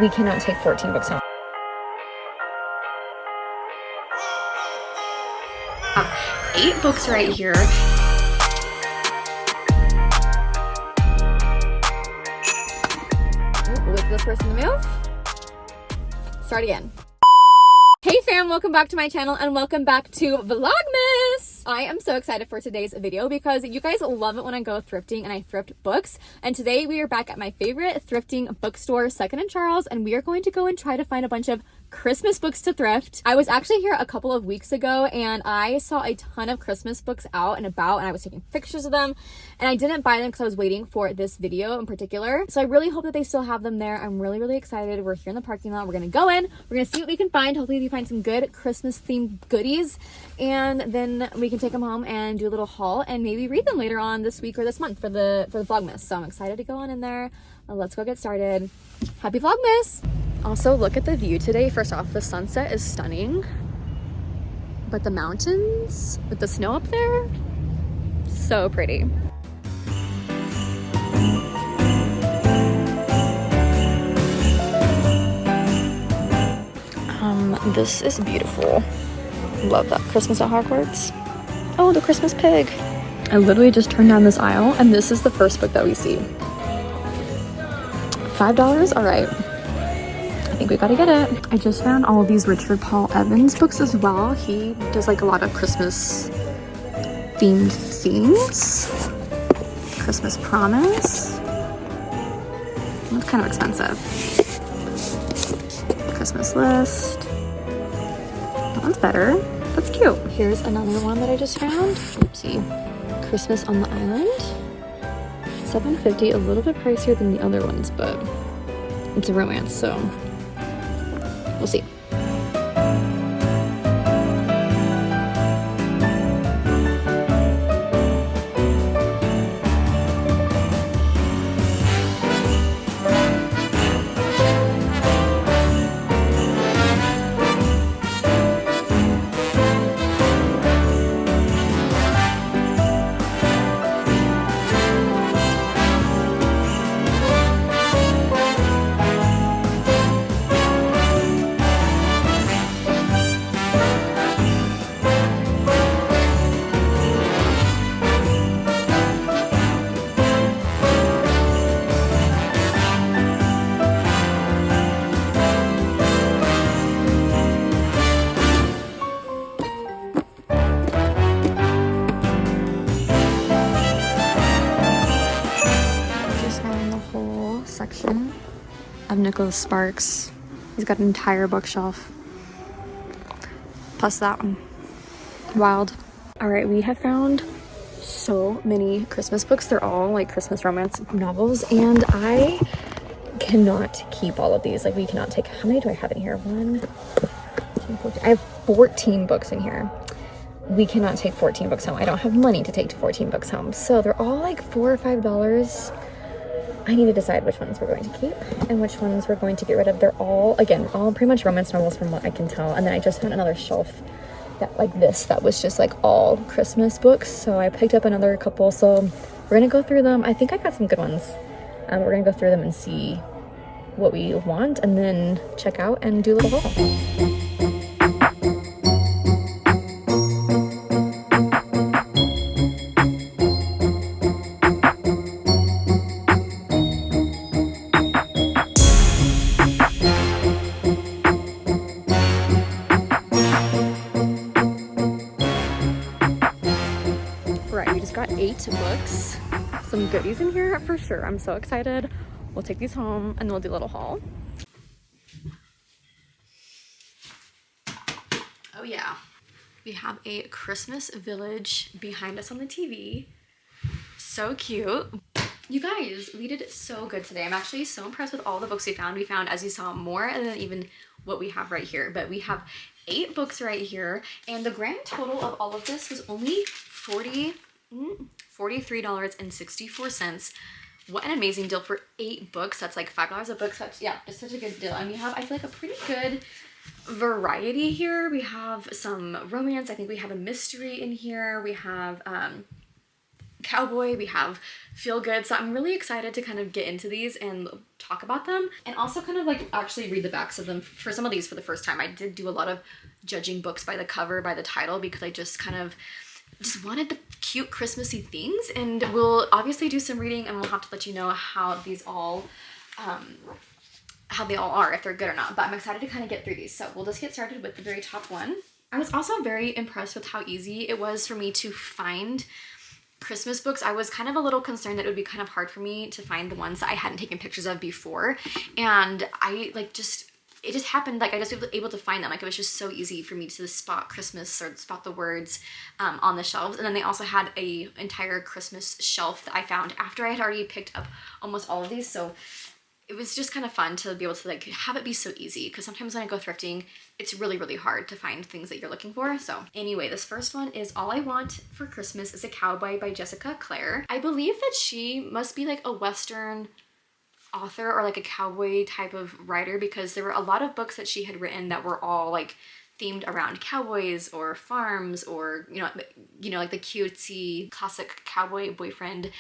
We cannot take 14 books home. 8 books right here. Wait for this person to move. Start again. Hey fam, welcome back to my channel and welcome back to Vlogmas! I am so excited for today's video because you guys love it when I go thrifting and I thrift books. And today we are back at my favorite thrifting bookstore, 2nd and Charles, and we are going to go and try to find a bunch of Christmas books to thrift. I was actually here a couple of weeks ago and I saw a ton of Christmas books out and about and I was taking pictures of them and I didn't buy them because I was waiting for this video in particular. So I really hope that they still have them there. I'm really excited. We're here in the parking lot. We're gonna go in, we're gonna see what we can find. Hopefully we find some good Christmas themed goodies and then we can take them home and do a little haul and maybe read them later on this week or this month for the Vlogmas. So I'm excited to go on in there. Let's go get started. Happy Vlogmas! Also, look at the view today. First off, the sunset is stunning, but the mountains with the snow up there, so pretty. This is beautiful. Love that. Christmas at Hogwarts. Oh, the Christmas pig. I literally just turned down this aisle and this is the first book that we see. $5? All right. I think we gotta get it. I just found all of these Richard Paul Evans books as well. He does like a lot of Christmas themed things. Christmas Promise. That's kind of expensive. Christmas List. That one's better. That's cute. Here's another one that I just found. Oopsie. Christmas on the Island. $7.50, a little bit pricier than the other ones, but it's a romance, so we'll see. Section of Nicholas Sparks. He's got an entire bookshelf. Plus that one. Wild. All right, we have found so many Christmas books. They're all like Christmas romance novels, and I cannot keep all of these. Like, we cannot take. How many do I have in here? 1, 2, 14. I have 14 books in here. We cannot take 14 books home. I don't have money to take 14 books home. So they're all like $4 or $5. I need to decide which ones we're going to keep and which ones we're going to get rid of. They're all, again, all pretty much romance novels from what I can tell. And then I just found another shelf that like this, that was just like all Christmas books. So I picked up another couple. So we're going to go through them. I think I got some good ones. We're going to go through them and see what we want and then check out and do a little haul. Got 8 books, some goodies in here for sure. I'm so excited. We'll take these home and we'll do a little haul. Oh yeah, we have a Christmas village behind us on the TV. So cute. You guys, we did so good today. I'm actually so impressed with all the books we found. We found, as you saw, more than even what we have right here, but we have 8 books right here, and the grand total of all of this was only $43.64. What an amazing deal for 8 books. That's like $5 a book. Such, yeah, just such a good deal. And we have, I feel like, a pretty good variety here. We have some romance. I think we have a mystery in here. We have cowboy, we have feel good. So I'm really excited to kind of get into these and talk about them, and also kind of like actually read the backs of them for some of these for the first time. I did do a lot of judging books by the cover, by the title, because I just kind of just wanted the cute Christmassy things, and we'll obviously do some reading, and we'll have to let you know how these all how they all are, if they're good or not. But I'm excited to kind of get through these. So we'll just get started with the very top one. I was also very impressed with how easy it was for me to find Christmas books. I was kind of a little concerned that it would be kind of hard for me to find the ones that I hadn't taken pictures of before, and I like it just happened, like I just was able to find them. Like it was just so easy for me to spot Christmas or spot the words on the shelves. And then they also had a entire Christmas shelf that I found after I had already picked up almost all of these. So it was just kind of fun to be able to like have it be so easy, because sometimes when I go thrifting, it's really, really hard to find things that you're looking for. So anyway, this first one is All I Want for Christmas is a Cowboy by Jessica Clare. I believe that she must be like a Western author or like a cowboy type of writer, because there were a lot of books that she had written that were all like themed around cowboys or farms, or you know like the cutesy classic cowboy boyfriend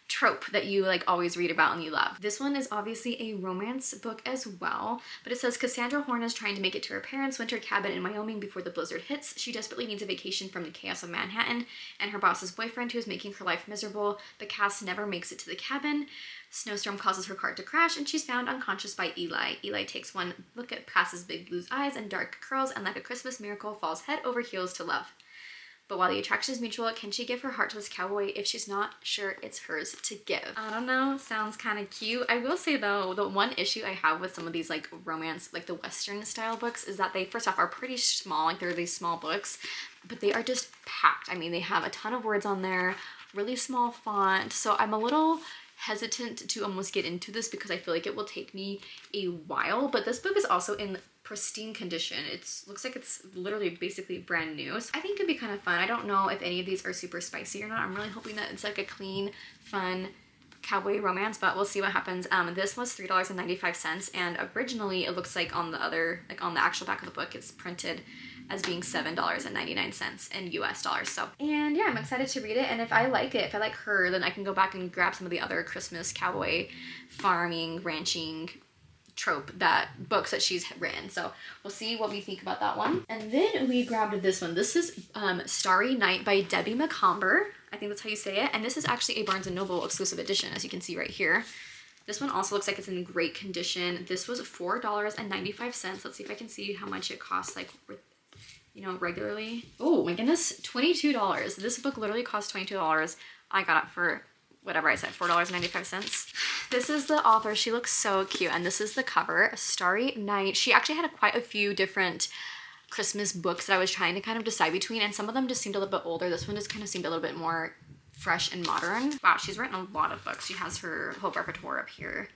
trope that you like always read about and you love. This one is obviously a romance book as well, but it says Cassandra Horn is trying to make it to her parents' winter cabin in Wyoming before the blizzard hits. She desperately needs a vacation from the chaos of Manhattan and her boss's boyfriend, who is making her life miserable. But Cass never makes it to the cabin. Snowstorm causes her car to crash, and she's found unconscious by Eli. Eli takes one look at Cass's big blue eyes and dark curls, and like a Christmas miracle, falls head over heels to love. But while the attraction is mutual, can she give her heart to this cowboy if she's not sure it's hers to give? I don't know, sounds kind of cute. I will say though, the one issue I have with some of these like romance, like the Western style books, is that they first off are pretty small, like they're these small books, but they are just packed. I mean, they have a ton of words on there, really small font, so I'm a little hesitant to almost get into this because I feel like it will take me a while. But this book is also in pristine condition. It looks like it's literally basically brand new. So I think it'd be kind of fun. I don't know if any of these are super spicy or not. I'm really hoping that it's like a clean, fun cowboy romance, but we'll see what happens. This was $3.95, and originally it looks like on the other, like on the actual back of the book, it's printed as being $7.99 in US dollars. So, and yeah, I'm excited to read it. And if I like it, if I like her, then I can go back and grab some of the other Christmas cowboy farming, ranching trope books that she's written. So we'll see what we think about that one. And then we grabbed this one. This is Starry Night by Debbie McComber. I think that's how you say it. And this is actually a Barnes & Noble exclusive edition, as you can see right here. This one also looks like it's in great condition. This was $4.95. Let's see if I can see how much it costs, like, you know, regularly. Oh my goodness, $22. This book literally cost $22. I got it for whatever I said, $4.95. This is the author. She looks so cute, and this is the cover, Starry Night. She actually had quite a few different Christmas books that I was trying to kind of decide between, and some of them just seemed a little bit older. This one just kind of seemed a little bit more fresh and modern. Wow, she's written a lot of books. She has her whole repertoire up here.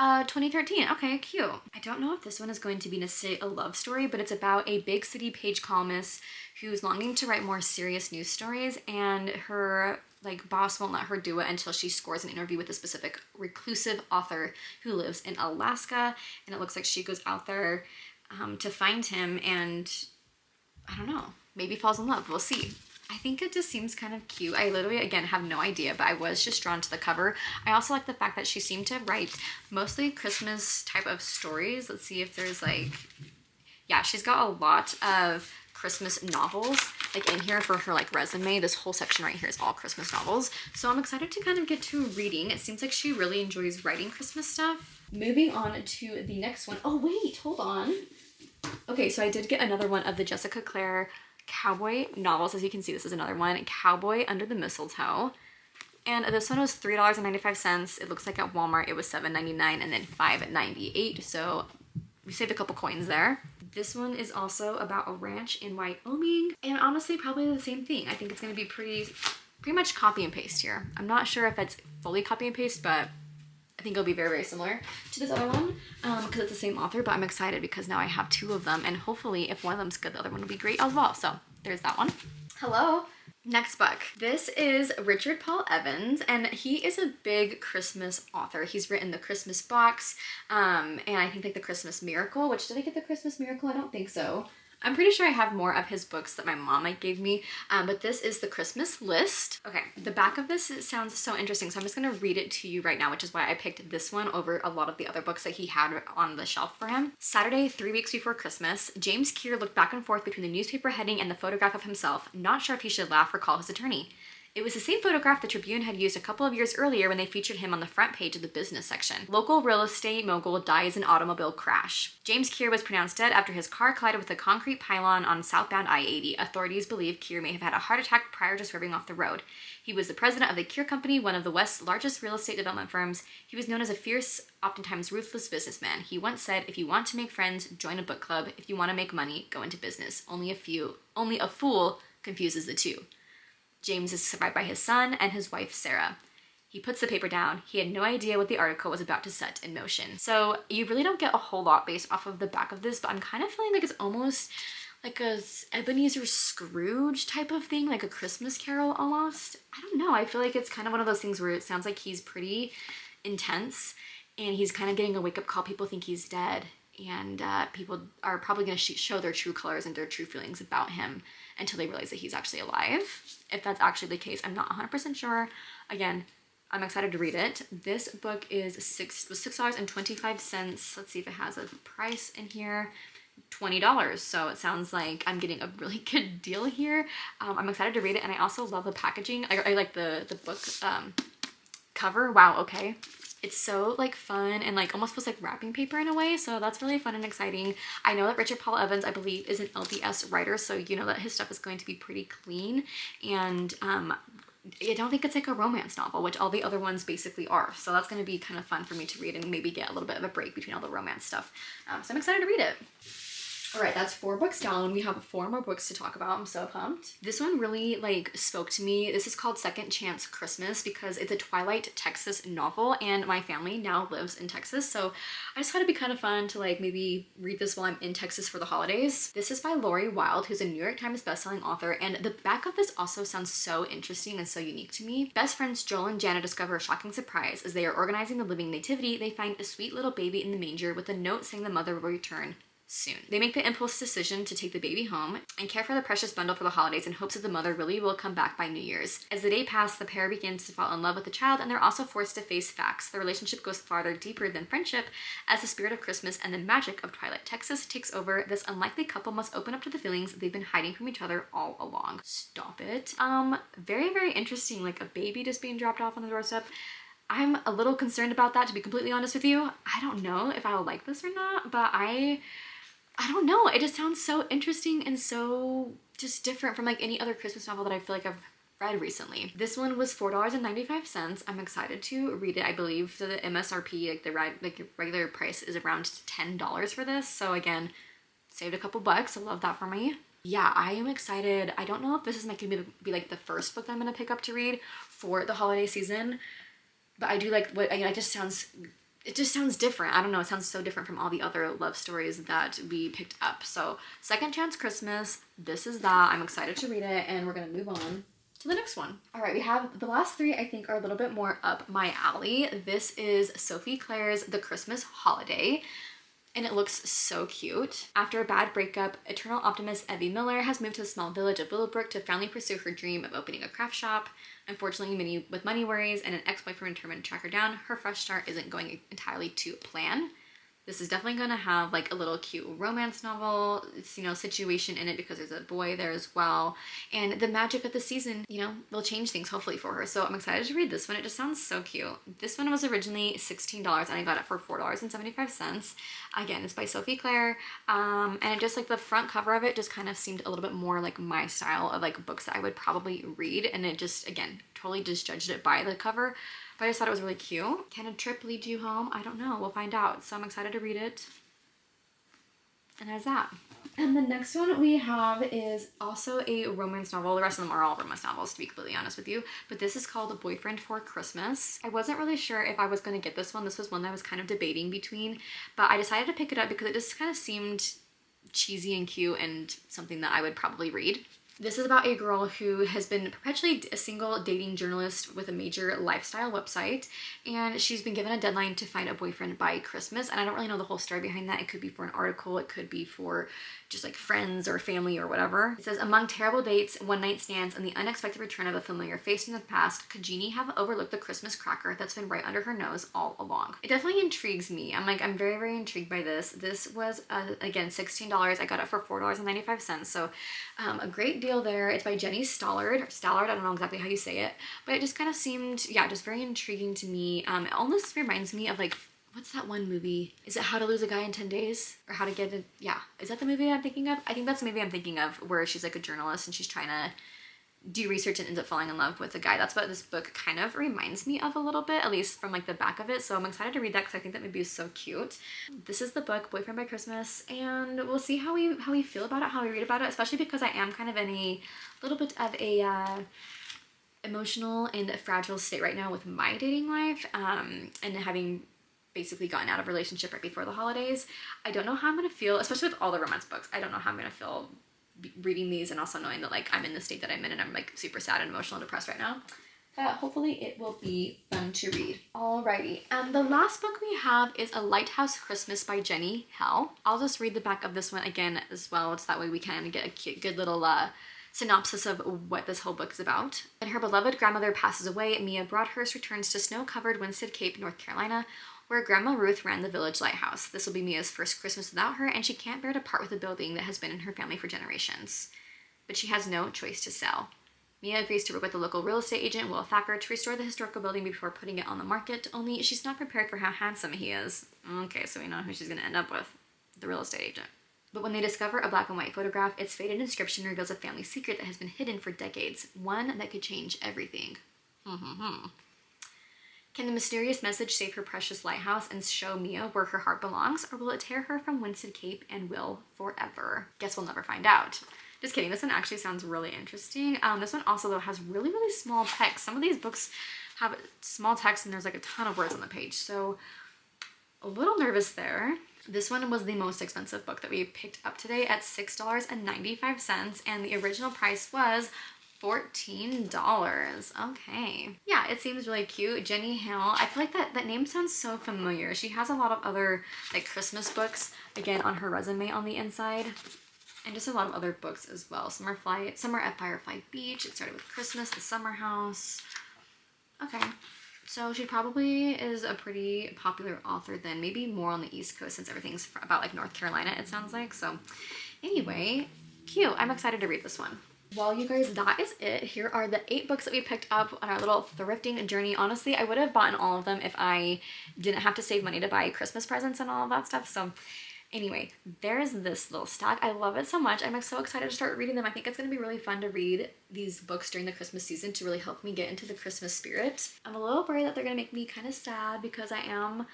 2013. Okay, cute. I don't know if this one is going to be necessarily a love story, but it's about a big city page columnist who's longing to write more serious news stories, and her like boss won't let her do it until she scores an interview with a specific reclusive author who lives in Alaska. And it looks like she goes out there to find him, and I don't know, maybe falls in love. We'll see. I think it just seems kind of cute. I literally, again, have no idea, but I was just drawn to the cover. I also like the fact that she seemed to write mostly Christmas type of stories. Let's see if there's like, yeah, she's got a lot of Christmas novels like in here for her like resume. This whole section right here is all Christmas novels. So I'm excited to kind of get to reading. It seems like she really enjoys writing Christmas stuff. Moving on to the next one. Oh wait, hold on. Okay, so I did get another one of the Jessica Clare cowboy novels. As you can see, this is another one, Cowboy Under the Mistletoe. And this one was $3.95. It looks like at Walmart it was $7.99 and then $5.98. So we saved a couple coins there. This one is also about a ranch in Wyoming, and honestly probably the same thing. I think it's going to be pretty much copy and paste here. I'm not sure if it's fully copy and paste, but I think it'll be very, very similar to this other one because it's the same author. But I'm excited because now I have two of them, and hopefully if one of them's good, the other one will be great as well. So there's that one. Hello. Next book. This is Richard Paul Evans, and he is a big Christmas author. He's written The Christmas Box, and I think like The Christmas Miracle, which did I get The Christmas Miracle? I don't think so. I'm pretty sure I have more of his books that my mom gave me, but this is the Christmas list. Okay, the back of this, it sounds so interesting, so I'm just gonna read it to you right now, which is why I picked this one over a lot of the other books that he had on the shelf for him. Saturday, 3 weeks before Christmas, James Keir looked back and forth between the newspaper heading and the photograph of himself, not sure if he should laugh or call his attorney. It was the same photograph the Tribune had used a couple of years earlier when they featured him on the front page of the business section. Local real estate mogul dies in automobile crash. James Keir was pronounced dead after his car collided with a concrete pylon on southbound I-80. Authorities believe Keir may have had a heart attack prior to swerving off the road. He was the president of the Keir Company, one of the West's largest real estate development firms. He was known as a fierce, oftentimes ruthless businessman. He once said, "If you want to make friends, join a book club. If you want to make money, go into business. Only a fool confuses the two." James is survived by his son and his wife, Sarah. He puts the paper down. He had no idea what the article was about to set in motion. So you really don't get a whole lot based off of the back of this, but I'm kind of feeling like it's almost like a Ebenezer Scrooge type of thing, like a Christmas Carol almost. I don't know. I feel like it's kind of one of those things where it sounds like he's pretty intense and he's kind of getting a wake-up call. People think he's dead, and people are probably going to show their true colors and their true feelings about him until they realize that he's actually alive. If that's actually the case, I'm not 100% sure. Again, I'm excited to read it. This book was $6.25. Let's see if it has a price in here. $20. So it sounds like I'm getting a really good deal here. I'm excited to read it, and I also love the packaging. I like the book cover. Wow, okay. It's so like fun and like almost feels like wrapping paper in a way, so that's really fun and exciting. I know that Richard Paul Evans, I believe, is an LDS writer, so you know that his stuff is going to be pretty clean, and I don't think it's like a romance novel, which all the other ones basically are, so that's going to be kind of fun for me to read and maybe get a little bit of a break between all the romance stuff. So I'm excited to read it. All right, that's 4 books down. We have 4 more books to talk about. I'm so pumped. This one really like spoke to me. This is called Second Chance Christmas because it's a Twilight, Texas novel, and my family now lives in Texas, so I just thought it'd be kind of fun to like maybe read this while I'm in Texas for the holidays. This is by Lori Wilde, who's a New York Times bestselling author, and the back of this also sounds so interesting and so unique to me. Best friends Joel and Jana discover a shocking surprise. As they are organizing the living nativity, they find a sweet little baby in the manger with a note saying the mother will return soon. They make the impulse decision to take the baby home and care for the precious bundle for the holidays in hopes that the mother really will come back by New Year's. As the day passes, the pair begins to fall in love with the child, and they're also forced to face facts. The relationship goes farther, deeper than friendship, as the spirit of Christmas and the magic of Twilight, Texas takes over. This unlikely couple must open up to the feelings they've been hiding from each other all along. Stop it. Very, very interesting, like a baby just being dropped off on the doorstep. I'm a little concerned about that, to be completely honest with you. I don't know if I'll like this or not, but I don't know. It just sounds so interesting and so just different from like any other Christmas novel that I feel like I've read recently. This one was $4.95. I'm excited to read it. I believe the MSRP, like the regular price, is around $10 for this. So again, saved a couple bucks. I love that for me. Yeah, I am excited. I don't know if this is like gonna be like the first book that I'm gonna pick up to read for the holiday season, but I do like what it just sounds different. I don't know, it sounds so different from all the other love stories that we picked up. So Second Chance Christmas, this is that. I'm excited to read it, and we're gonna move on to the next one. All right, we have the last 3 I think are a little bit more up my alley. This is Sophie Claire's The Christmas Holiday, and it looks so cute. After a bad breakup, eternal optimist Evie Miller has moved to the small village of Willowbrook to finally pursue her dream of opening a craft shop. Unfortunately, with money worries and an ex-boyfriend determined to track her down, her fresh start isn't going entirely to plan. This is definitely going to have like a little cute romance novel, situation in it because there's a boy there as well. And the magic of the season, will change things hopefully for her. So I'm excited to read this one. It just sounds so cute. This one was originally $16 and I got it for $4.75. Again, it's by Sophie Claire. And it just like the front cover of it just kind of seemed a little bit more like my style of like books that I would probably read. And it just, again, totally just judged it by the cover. But I just thought it was really cute. Can a trip lead you home? I don't know. We'll find out. So I'm excited to read it. And there's that. And the next one we have is also a romance novel. The rest of them are all romance novels, to be completely honest with you. But this is called A Boyfriend for Christmas. I wasn't really sure if I was going to get this one. This was one that I was kind of debating between. But I decided to pick it up because it just kind of seemed cheesy and cute and something that I would probably read. This is about a girl who has been perpetually a single dating journalist with a major lifestyle website, and she's been given a deadline to find a boyfriend by Christmas. And I don't really know the whole story behind that. It could be for an article, it could be for just like friends or family or whatever. It says, among terrible dates, one-night stands, and the unexpected return of a familiar face in the past, could Jeannie have overlooked the Christmas cracker that's been right under her nose all along? It definitely intrigues me. I'm very, very intrigued by this. This was, again, $16. I got it for $4.95, so a great deal there. It's by Jenny Stallard. Stallard, I don't know exactly how you say it, but it just kind of seemed, yeah, just very intriguing to me. It almost reminds me of like, what's that one movie? Is it How to Lose a Guy in 10 Days? Or How to Get it? Yeah. Is that the movie I'm thinking of? I think that's the movie I'm thinking of, where she's like a journalist and she's trying to do research and ends up falling in love with a guy. That's what this book kind of reminds me of a little bit, at least from like the back of it. So I'm excited to read that because I think that movie is so cute. This is the book, Boyfriend by Christmas, and we'll see how we feel about it, how we read about it, especially because I am kind of in a little bit of a emotional and fragile state right now with my dating life, and having basically gotten out of a relationship right before the holidays. I don't know how I'm gonna feel, especially with all the romance books. I don't know how I'm gonna feel reading these, and also knowing that like I'm in the state that I'm in and I'm like super sad and emotional and depressed right now. But hopefully it will be fun to read. Alrighty, and the last book we have is A Lighthouse Christmas by Jenny Hell. I'll just read the back of this one again as well, so that way we can get a cute, good little synopsis of what this whole book is about. When her beloved grandmother passes away, Mia Broadhurst returns to snow-covered Winsted Cape, North Carolina, where Grandma Ruth ran the village lighthouse. This will be Mia's first Christmas without her, and she can't bear to part with a building that has been in her family for generations. But she has no choice to sell. Mia agrees to work with the local real estate agent, Will Thacker, to restore the historical building before putting it on the market, only she's not prepared for how handsome he is. Okay, so we know who she's going to end up with, the real estate agent. But when they discover a black and white photograph, its faded inscription reveals a family secret that has been hidden for decades, one that could change everything. Can the mysterious message save her precious lighthouse and show Mia where her heart belongs, or will it tear her from Winsted Cape and Will forever? Guess we'll never find out. Just kidding, this one actually sounds really interesting. This one also though has really, really small text. Some of these books have small text and there's like a ton of words on the page, so a little nervous there. This one was the most expensive book that we picked up today at $6.95, and the original price was $14. Okay. Yeah, it seems really cute. Jenny Hill. I feel like that name sounds so familiar. She has a lot of other like Christmas books, again, on her resume on the inside. And just a lot of other books as well. Summer at Firefly Beach. It started with Christmas, The Summer House. Okay. So she probably is a pretty popular author then, maybe more on the East Coast since everything's about like North Carolina, it sounds like. So anyway, cute. I'm excited to read this one. Well, you guys, that is it. Here are the 8 books that we picked up on our little thrifting journey. Honestly, I would have bought all of them if I didn't have to save money to buy Christmas presents and all of that stuff. So anyway, there's this little stack. I love it so much. I'm so excited to start reading them. I think it's going to be really fun to read these books during the Christmas season to really help me get into the Christmas spirit. I'm a little worried that they're going to make me kind of sad because I am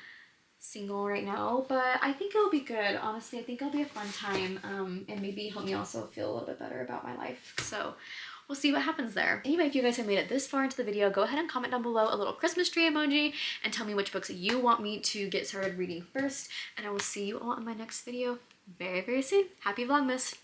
single right now, but I think it'll be good. Honestly, I think it'll be a fun time, and maybe help me also feel a little bit better about my life. So we'll see what happens there. Anyway, if you guys have made it this far into the video, go ahead and comment down below a little Christmas tree emoji and tell me which books you want me to get started reading first, and I will see you all in my next video very, very soon. Happy Vlogmas!